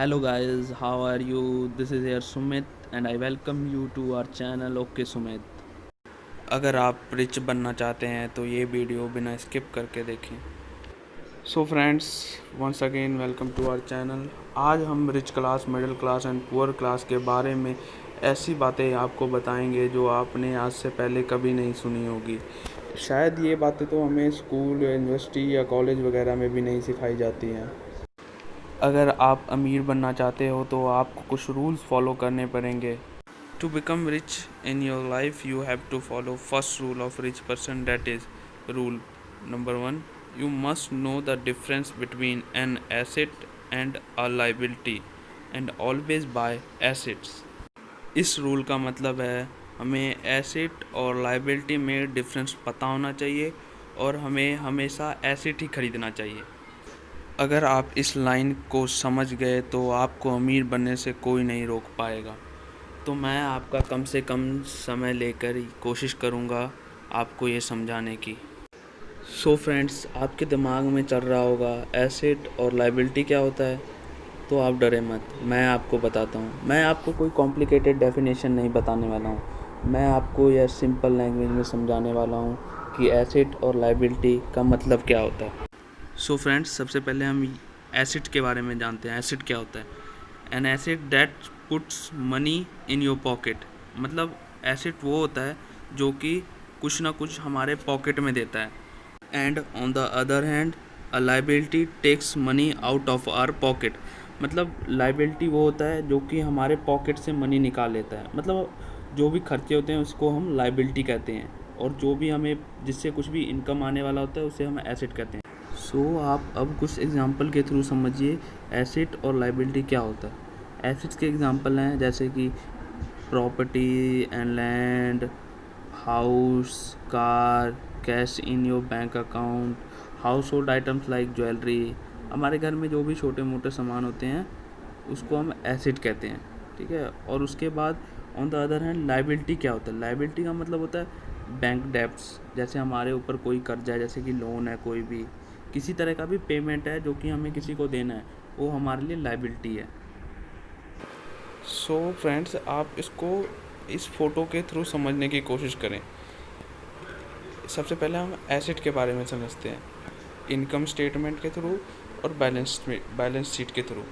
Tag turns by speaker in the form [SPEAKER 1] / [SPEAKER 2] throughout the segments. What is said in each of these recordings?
[SPEAKER 1] Hello guys, how are you? This is here Sumit and I welcome you to our channel OK Sumit. अगर आप rich बनना चाहते हैं तो ये वीडियो बिना स्किप करके देखें। So friends, once again welcome to our channel. आज हम rich class, middle class and poor class के बारे में ऐसी बातें आपको बताएंगे जो आपने आज से पहले कभी नहीं सुनी होगी। शायद ये बातें तो हमें स्कूल, यूनिवर्सिटी या कॉलेज वगैरह में भी नहीं सिखाई जाती हैं। अगर आप अमीर बनना चाहते हो तो आपको कुछ रूल्स फॉलो करने पड़ेंगे। To become rich in your life you have to follow first rule of rich person, that is rule number 1, you must know the difference between an asset and a liability and always buy assets. इस rule का मतलब है हमें asset और liability में difference पता होना चाहिए और हमें हमेशा एसेट ही खरीदना चाहिए। अगर आप इस लाइन को समझ गए तो आपको अमीर बनने से कोई नहीं रोक पाएगा। तो मैं आपका कम से कम समय लेकर ही कोशिश करूँगा आपको ये समझाने की। सो फ्रेंड्स, आपके दिमाग में चल रहा होगा एसेट और लायबिलिटी क्या होता है। तो आप डरे मत, मैं आपको बताता हूँ। मैं आपको कोई कॉम्प्लिकेटेड डेफिनेशन नहीं बताने वाला हूँ, मैं आपको यह सिंपल लैंग्वेज में समझाने वाला हूँ कि एसेट और लायबिलिटी का मतलब क्या होता है। सो फ्रेंड्स, सबसे पहले हम एसेट के बारे में जानते हैं। एसेट क्या होता है? An asset that puts money in your pocket. मतलब एसेट वो होता है जो कि कुछ ना कुछ हमारे पॉकेट में देता है। And on the other hand a liability takes money out of our pocket. मतलब लाइबिलिटी वो होता है जो कि हमारे पॉकेट से मनी निकाल लेता है। मतलब जो भी खर्चे होते हैं उसको हम लाइबिलिटी कहते हैं, और जो भी हमें जिससे कुछ भी इनकम आने वाला होता है उसे हम एसेट कहते हैं। सो आप अब कुछ एग्जांपल के थ्रू समझिए एसेट और लाइबिलिटी क्या होता है। एसेट्स के एग्जांपल हैं जैसे कि property and land, house, car, cash in your bank account, house hold items like jewellery. हमारे घर में जो भी छोटे मोटे सामान होते हैं उसको हम एसेट कहते हैं, ठीक है। और उसके बाद on the other hand liability क्या होता है? लाइबिलिटी का मतलब होता है बैंक डेब्ट्स। जैसे हमारे ऊपर कोई कर्जा है, जैसे कि लोन है, कोई भी किसी तरह का भी पेमेंट है जो कि हमें किसी को देना है, वो हमारे लिए लाइबिलिटी है। सो फ्रेंड्स, आप इसको इस फोटो के थ्रू समझने की कोशिश करें। सबसे पहले हम एसेट के बारे में समझते हैं, इनकम स्टेटमेंट के थ्रू और बैलेंस शीट के थ्रू।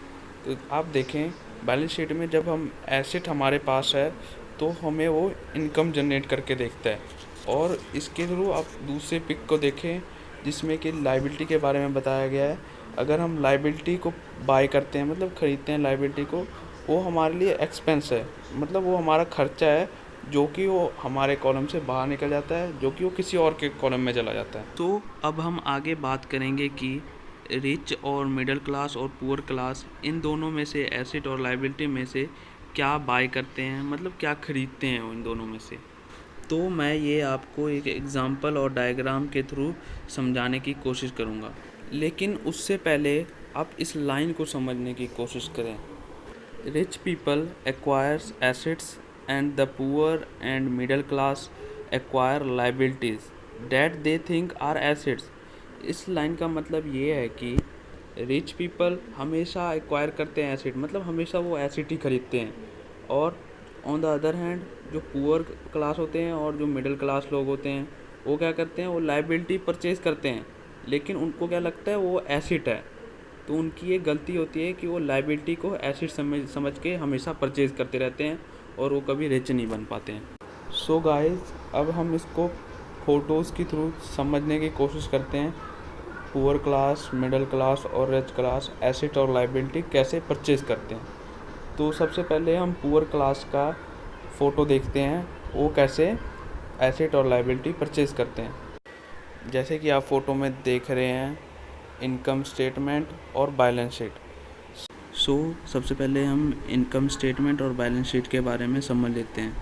[SPEAKER 1] तो आप देखें, बैलेंस शीट में जब हम एसेट हमारे पास है तो हमें वो इनकम जनरेट करके देखता है। और इसके थ्रू आप दूसरे पिक को देखें जिसमें कि लाइबिलिटी के बारे में बताया गया है। अगर हम लाइबिलिटी को बाय करते हैं, मतलब ख़रीदते हैं लाइबिलिटी को, वो हमारे लिए एक्सपेंस है। मतलब वो हमारा खर्चा है जो कि वो हमारे कॉलम से बाहर निकल जाता है, जो कि वो किसी और के कॉलम में चला जाता है। तो अब हम आगे बात करेंगे कि रिच और मिडिल क्लास और पुअर क्लास, इन दोनों में से एसेट और लाइबिलिटी में से क्या बाय करते हैं, मतलब क्या खरीदते हैं वो इन दोनों में से। तो मैं ये आपको एक एग्ज़ाम्पल और डायग्राम के थ्रू समझाने की कोशिश करूँगा, लेकिन उससे पहले आप इस लाइन को समझने की कोशिश करें। Rich people acquires assets and the poor and middle class acquire liabilities that they think are assets. इस लाइन का मतलब ये है कि रिच पीपल हमेशा एक्वायर करते हैं एसेट, मतलब हमेशा वो एसेट ही खरीदते हैं। और ऑन द अदर हैंड जो पुअर क्लास होते हैं और जो मिडिल क्लास लोग होते हैं वो क्या करते हैं, वो लाइबिलिटी परचेज़ करते हैं, लेकिन उनको क्या लगता है वो एसेट है। तो उनकी ये गलती होती है कि वो लाइबिलिटी को एसेट समझ के हमेशा परचेज़ करते रहते हैं और वो कभी रिच नहीं बन पाते हैं। सो गाइस, अब हम इसको फ़ोटोज़ के थ्रू समझने की कोशिश करते हैं। पुअर क्लास, मिडिल क्लास और रिच क्लास एसेट और लाइबिलिटी कैसे परचेज़ करते हैं। तो सबसे पहले हम पुअर क्लास का फ़ोटो देखते हैं, वो कैसे एसेट और लाइबिलिटी परचेज़ करते हैं। जैसे कि आप फ़ोटो में देख रहे हैं, इनकम स्टेटमेंट और बैलेंस शीट। सो सबसे पहले हम इनकम स्टेटमेंट और बैलेंस शीट के बारे में समझ लेते हैं।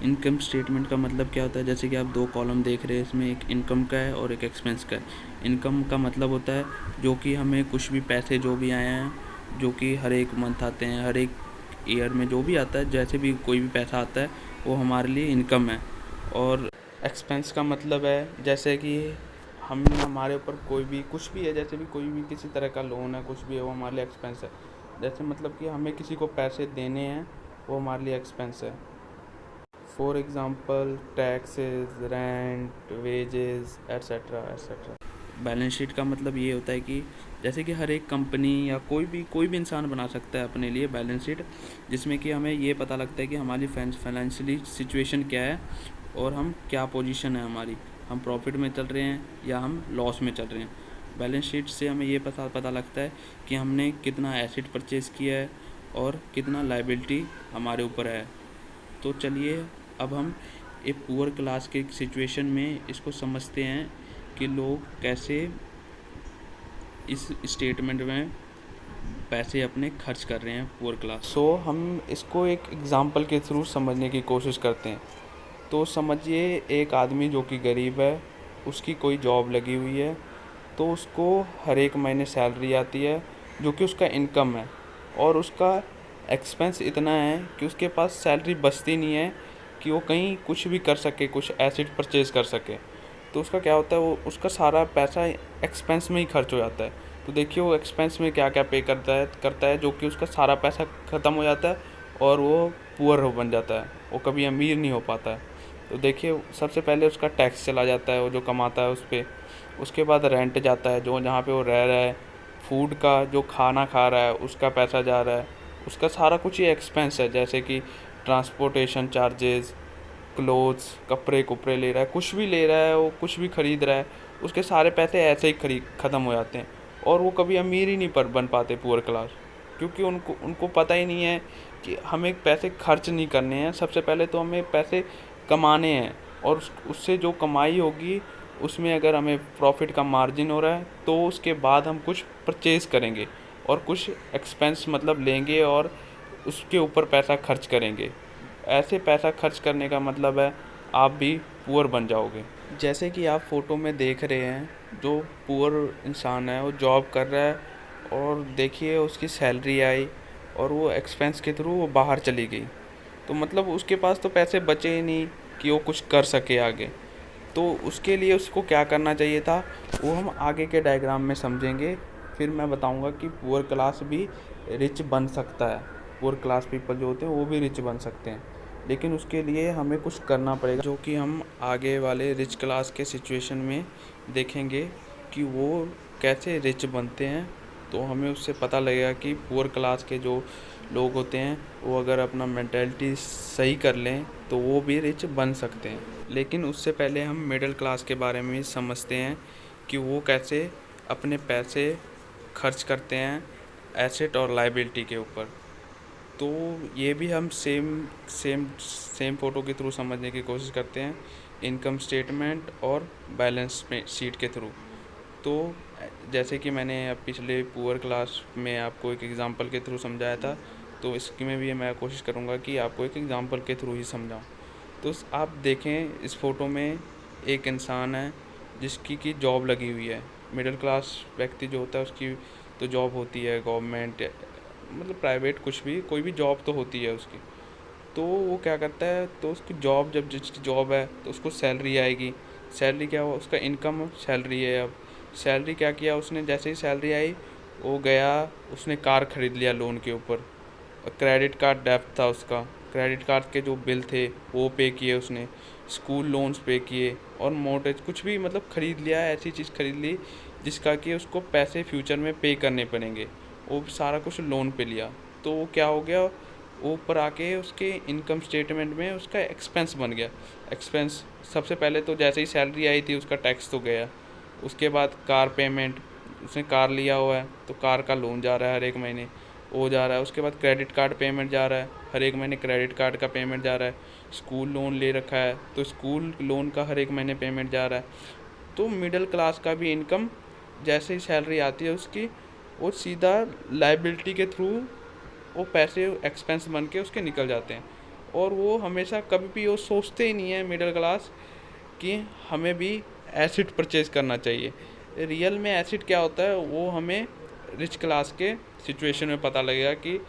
[SPEAKER 1] इनकम स्टेटमेंट का मतलब क्या होता है? जैसे कि आप दो कॉलम देख रहे हैं, इसमें एक इनकम का है और एक एक्सपेंस का है। इनकम का मतलब होता है जो कि हमें कुछ भी पैसे जो भी आए हैं, जो कि हर एक मंथ आते हैं, हर एक ईयर में जो भी आता है, जैसे भी कोई भी पैसा आता है वो हमारे लिए इनकम है। और एक्सपेंस का मतलब है जैसे कि हमारे ऊपर कोई भी कुछ भी है, जैसे भी कोई भी किसी तरह का लोन है, कुछ भी है, वो हमारे लिए एक्सपेंस है। जैसे मतलब कि हमें किसी को पैसे देने हैं, वो हमारे लिए एक्सपेंस है। For example taxes, rent, wages, etcetera etcetera. Balance sheet का मतलब ये होता है कि जैसे कि हर एक कंपनी या कोई भी इंसान बना सकता है अपने लिए बैलेंस शीट, जिसमें कि हमें ये पता लगता है कि हमारी फाइनेंशियली सिचुएशन क्या है और हम क्या पोजीशन है हमारी, हम प्रॉफिट में चल रहे हैं या हम लॉस में चल रहे हैं। बैलेंस शीट से हमें ये पता लगता है कि हमने कितना एसेट परचेज़ किया है और कितना लायबिलिटी हमारे ऊपर है। तो चलिए अब हम एक पुअर क्लास के सिचुएशन में इसको समझते हैं कि लोग कैसे इस स्टेटमेंट में पैसे अपने खर्च कर रहे हैं, पुअर क्लास। हम इसको एक एग्ज़ाम्पल के थ्रू समझने की कोशिश करते हैं। तो समझिए एक आदमी जो कि गरीब है, उसकी कोई जॉब लगी हुई है, तो उसको हर एक महीने सैलरी आती है जो कि उसका इनकम है, और उसका एक्सपेंस इतना है कि उसके पास सैलरी बचती नहीं है कि वो कहीं कुछ भी कर सके, कुछ एसेट परचेज़ कर सके। तो उसका क्या होता है, वो उसका सारा पैसा एक्सपेंस में ही खर्च हो जाता है। तो देखिए वो एक्सपेंस में क्या क्या पे करता है जो कि उसका सारा पैसा ख़त्म हो जाता है और वो पुअर बन जाता है, वो कभी अमीर नहीं हो पाता है। तो देखिए सबसे पहले उसका टैक्स चला जाता है, वो जो कमाता है उस पर। उसके बाद रेंट जाता है, जो जहाँ पे वो रह रहा है, फूड का जो खाना खा रहा है उसका पैसा जा रहा है, उसका सारा कुछ ही एक्सपेंस है, जैसे कि ट्रांसपोर्टेशन चार्जेस, क्लोथ्स, कपड़े कुपड़े ले रहा है, कुछ भी ले रहा है, वो कुछ भी ख़रीद रहा है, उसके सारे पैसे ऐसे ही ख़त्म हो जाते हैं और वो कभी अमीर ही नहीं बन पाते पुअर क्लास, क्योंकि उनको पता ही नहीं है कि हमें पैसे खर्च नहीं करने हैं। सबसे पहले तो हमें पैसे कमाने हैं, और उससे जो कमाई होगी उसमें अगर हमें प्रॉफिट का मार्जिन हो रहा है तो उसके बाद हम कुछ परचेज़ करेंगे और कुछ एक्सपेंस मतलब लेंगे और उसके ऊपर पैसा खर्च करेंगे। ऐसे पैसा खर्च करने का मतलब है आप भी पुअर बन जाओगे। जैसे कि आप फ़ोटो में देख रहे हैं, जो पुअर इंसान है वो जॉब कर रहा है और देखिए उसकी सैलरी आई और वो एक्सपेंस के थ्रू वो बाहर चली गई, तो मतलब उसके पास तो पैसे बचे ही नहीं कि वो कुछ कर सके आगे। तो उसके लिए उसको क्या करना चाहिए था, वो हम आगे के डायग्राम में समझेंगे। फिर मैं बताऊंगा कि पुअर क्लास भी रिच बन सकता है, पुअर क्लास पीपल जो होते हैं वो भी रिच बन सकते हैं, लेकिन उसके लिए हमें कुछ करना पड़ेगा, जो कि हम आगे वाले रिच क्लास के सिचुएशन में देखेंगे कि वो कैसे रिच बनते हैं। तो हमें उससे पता लगेगा कि पुअर क्लास के जो लोग होते हैं वो अगर अपना मेंटालिटी सही कर लें तो वो भी रिच बन सकते हैं। लेकिन उससे पहले हम मिडिल क्लास के बारे में समझते हैं कि वो कैसे अपने पैसे खर्च करते हैं एसेट और लायबिलिटी के ऊपर। तो ये भी हम सेम फ़ोटो के थ्रू समझने की कोशिश करते हैं, इनकम स्टेटमेंट और बैलेंस शीट के थ्रू। तो जैसे कि मैंने अब पिछले पुअर क्लास में आपको एक एग्ज़ाम्पल के थ्रू समझाया था, तो इसमें भी मैं कोशिश करूँगा कि आपको एक एग्ज़ाम्पल के थ्रू ही समझाऊँ। तो आप देखें इस फ़ोटो में एक इंसान है जिसकी की जॉब लगी हुई है। मिडिल क्लास व्यक्ति जो होता है उसकी तो जॉब होती है, गवर्नमेंट मतलब प्राइवेट, कुछ भी, कोई भी जॉब तो होती है उसकी। तो वो क्या करता है, तो उसकी जॉब, जब जिसकी जॉब है तो उसको सैलरी आएगी। सैलरी क्या हुआ, उसका इनकम सैलरी है। अब सैलरी क्या किया उसने, जैसे ही सैलरी आई वो गया, उसने कार ख़रीद लिया लोन के ऊपर। क्रेडिट कार्ड डेब्ट था उसका, क्रेडिट कार्ड के जो बिल थे वो पे किए उसने, स्कूल लोन्स पे किए और मोर्टगेज कुछ भी मतलब ख़रीद लिया, ऐसी चीज़ ख़रीद ली जिसका कि उसको पैसे फ्यूचर में पे करने पड़ेंगे, वो सारा कुछ लोन पे लिया। तो वो क्या हो गया, ऊपर आके उसके इनकम स्टेटमेंट में उसका एक्सपेंस बन गया। एक्सपेंस सबसे पहले तो जैसे ही सैलरी आई थी उसका टैक्स तो गया, उसके बाद कार पेमेंट, उसने कार लिया हुआ है तो कार का लोन जा रहा है हर एक महीने, वो जा रहा है। उसके बाद क्रेडिट कार्ड पेमेंट जा रहा है, हर एक महीने क्रेडिट कार्ड का पेमेंट जा रहा है। स्कूल लोन ले रखा है तो स्कूल लोन का हर एक महीने पेमेंट जा रहा है। तो मिडिल क्लास का भी इनकम जैसे ही सैलरी आती है उसकी, वो सीधा लाइबिलिटी के थ्रू वो पैसे एक्सपेंस बन के उसके निकल जाते हैं। और वो हमेशा कभी भी वो सोचते ही नहीं है मिडिल क्लास कि हमें भी एसिड परचेज़ करना चाहिए। रियल में एसिड क्या होता है वो हमें रिच क्लास के सिचुएशन में पता लगेगा कि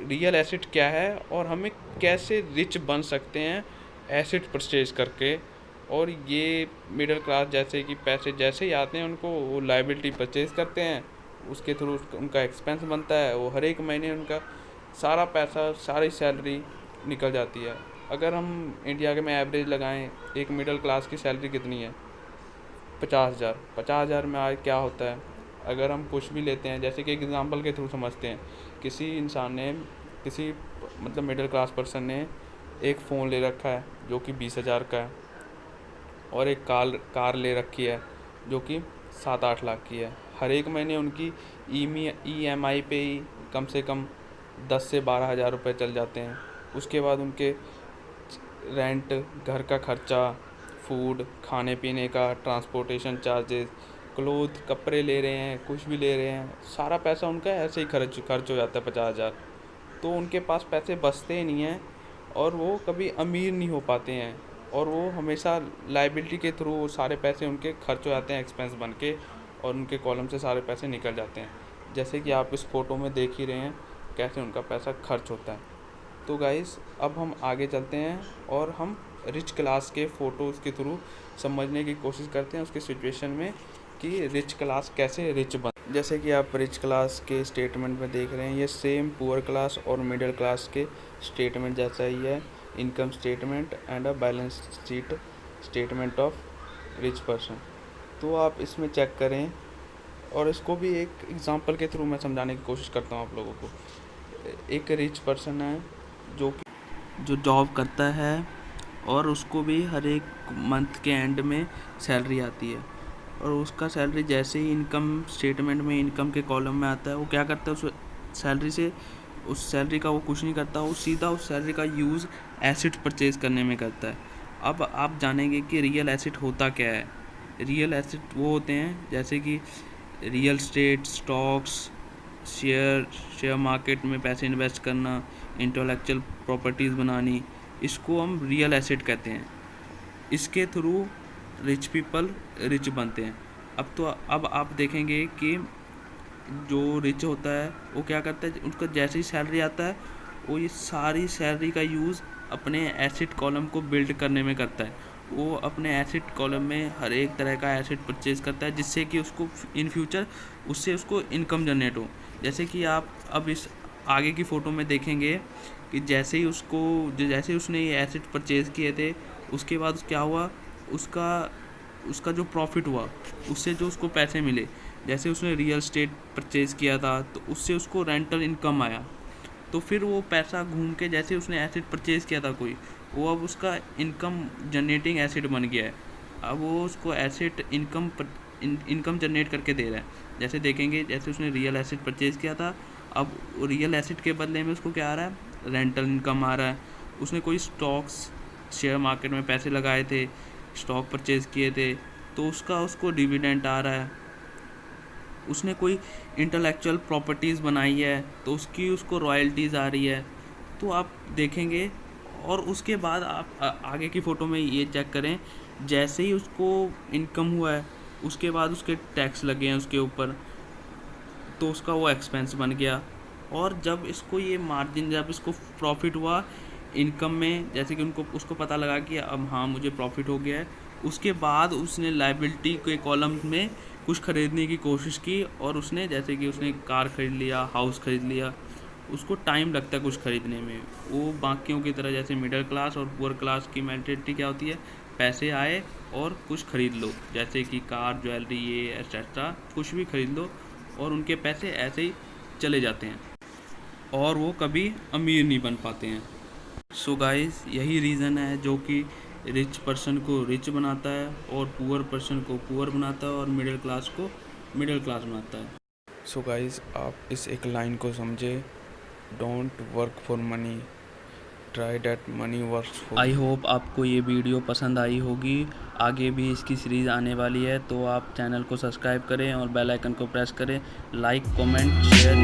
[SPEAKER 1] रियल एसिड क्या है और हमें कैसे रिच बन सकते हैं एसिड परचेज़ करके। और ये मिडिल क्लास जैसे कि पैसे जैसे ही आते हैं उनको वो लायबिलिटी परचेज़ करते हैं, उसके थ्रू उनका एक्सपेंस बनता है, वो हर एक महीने उनका सारा पैसा, सारी सैलरी निकल जाती है। अगर हम इंडिया के में एवरेज लगाएं, एक मिडिल क्लास की सैलरी कितनी है? 50,000। 50,000 में आज क्या होता है? अगर हम कुछ भी लेते हैं, जैसे कि एग्जांपल के थ्रू समझते हैं, किसी इंसान ने, किसी मतलब मिडिल क्लास पर्सन ने एक फ़ोन ले रखा है जो कि 20,000 का है, और एक कार ले रखी है जो कि 7-8 लाख की है। हर एक महीने उनकी EMI पे ही कम से कम 10 से 12,000 रुपये चल जाते हैं। उसके बाद उनके रेंट, घर का खर्चा, फूड, खाने पीने का, ट्रांसपोर्टेशन चार्जेस, क्लोथ, कपड़े ले रहे हैं, कुछ भी ले रहे हैं, सारा पैसा उनका ऐसे ही खर्च हो जाता है 50,000। तो उनके पास पैसे बचते ही नहीं हैं और वो कभी अमीर नहीं हो पाते हैं, और वो हमेशा लाइबिलिटी के थ्रू वो सारे पैसे उनके खर्च हो जाते हैं एक्सपेंस बन के, और उनके कॉलम से सारे पैसे निकल जाते हैं। जैसे कि आप इस फ़ोटो में देख ही रहे हैं कैसे उनका पैसा खर्च होता है। तो गाइस, अब हम आगे चलते हैं और हम रिच क्लास के फ़ोटोज़ के थ्रू समझने की कोशिश करते हैं उसके सिचुएशन में कि रिच क्लास कैसे रिच बन। जैसे कि आप रिच क्लास के स्टेटमेंट में देख रहे हैं, ये सेम पुअर क्लास और मिडिल क्लास के स्टेटमेंट जैसा ही है। Income statement and a balance sheet statement of rich person. तो आप इसमें चेक करें, और इसको भी एक एग्जांपल के थ्रू मैं समझाने की कोशिश करता हूँ आप लोगों को। एक रिच पर्सन है जो जॉब करता है, और उसको भी हर एक मंथ के एंड में सैलरी आती है, और उसका सैलरी जैसे ही इनकम स्टेटमेंट में इनकम के कॉलम में आता है, वो क्या करता है, उस सैलरी का वो कुछ नहीं करता, वो सीधा उस सैलरी का यूज़ एसेट परचेज़ करने में करता है। अब आप जानेंगे कि रियल एसेट होता क्या है। रियल एसेट वो होते हैं जैसे कि real estate, stocks, share market में पैसे इन्वेस्ट करना, इंटेलेक्चुअल प्रॉपर्टीज़ बनानी, इसको हम रियल एसेट कहते हैं। इसके थ्रू रिच पीपल रिच बनते हैं। अब आप देखेंगे कि जो रिच होता है वो क्या करता है, उसका जैसे ही सैलरी आता है, वो ये सारी सैलरी का यूज़ अपने एसेट कॉलम को बिल्ड करने में करता है। वो अपने एसेट कॉलम में हर एक तरह का एसेट परचेज़ करता है, जिससे कि उसको इन फ्यूचर उससे उसको इनकम जनरेट हो। जैसे कि आप अब इस आगे की फ़ोटो में देखेंगे कि जैसे ही उसने ये एसेट परचेज़ किए थे, उसके बाद क्या हुआ, उसका जो प्रॉफिट हुआ, उससे जो उसको पैसे मिले, जैसे उसने रियल स्टेट परचेज़ किया था तो उससे उसको रेंटल इनकम आया। तो फिर वो पैसा घूम के, जैसे उसने एसेट परचेज़ किया था कोई, वो अब उसका इनकम जनरेटिंग एसेट बन गया है। अब वो उसको एसेट इनकम जनरेट करके दे रहा है। जैसे देखेंगे, जैसे उसने रियल एसेट परचेज़ किया था, अब रियल एसेट के बदले में उसको क्या आ रहा है, रेंटल इनकम आ रहा है। उसने कोई स्टॉक्स, शेयर मार्केट में पैसे लगाए थे, स्टॉक परचेज़ किए थे, तो उसको डिविडेंड आ रहा है। उसने कोई इंटेलेक्चुअल प्रॉपर्टीज़ बनाई है तो उसको रॉयल्टीज़ आ रही है। तो आप देखेंगे, और उसके बाद आप आगे की फ़ोटो में ये चेक करें, जैसे ही उसको इनकम हुआ है, उसके बाद उसके टैक्स लगे हैं उसके ऊपर, तो उसका वो एक्सपेंस बन गया। और जब इसको प्रॉफिट हुआ इनकम में, जैसे कि उसको पता लगा कि अब हाँ मुझे प्रॉफिट हो गया है, उसके बाद उसने लायबिलिटी के कॉलम में कुछ ख़रीदने की कोशिश की, और उसने जैसे कि उसने कार ख़रीद लिया, हाउस ख़रीद लिया। उसको टाइम लगता है कुछ ख़रीदने में। वो बाकियों की तरह, जैसे मिडिल क्लास और पुअर क्लास की मेंटालिटी क्या होती है, पैसे आए और कुछ ख़रीद लो, जैसे कि कार, ज्वेलरी, ये एक्सेट्रा कुछ भी ख़रीद लो, और उनके पैसे ऐसे ही चले जाते हैं, और वो कभी अमीर नहीं बन पाते हैं। सो गाइस, यही रीज़न है जो कि रिच पर्सन को रिच बनाता है, और पुअर पर्सन को पुअर बनाता है, और मिडिल क्लास को मिडिल क्लास बनाता है। सो गाइस, आप इस एक लाइन को समझे, don't work for money, try that money works for. I hope आपको ये वीडियो पसंद आई होगी। आगे भी इसकी सीरीज़ आने वाली है, तो आप चैनल को सब्सक्राइब करें और बेल आइकन को प्रेस करें। Like, comment, share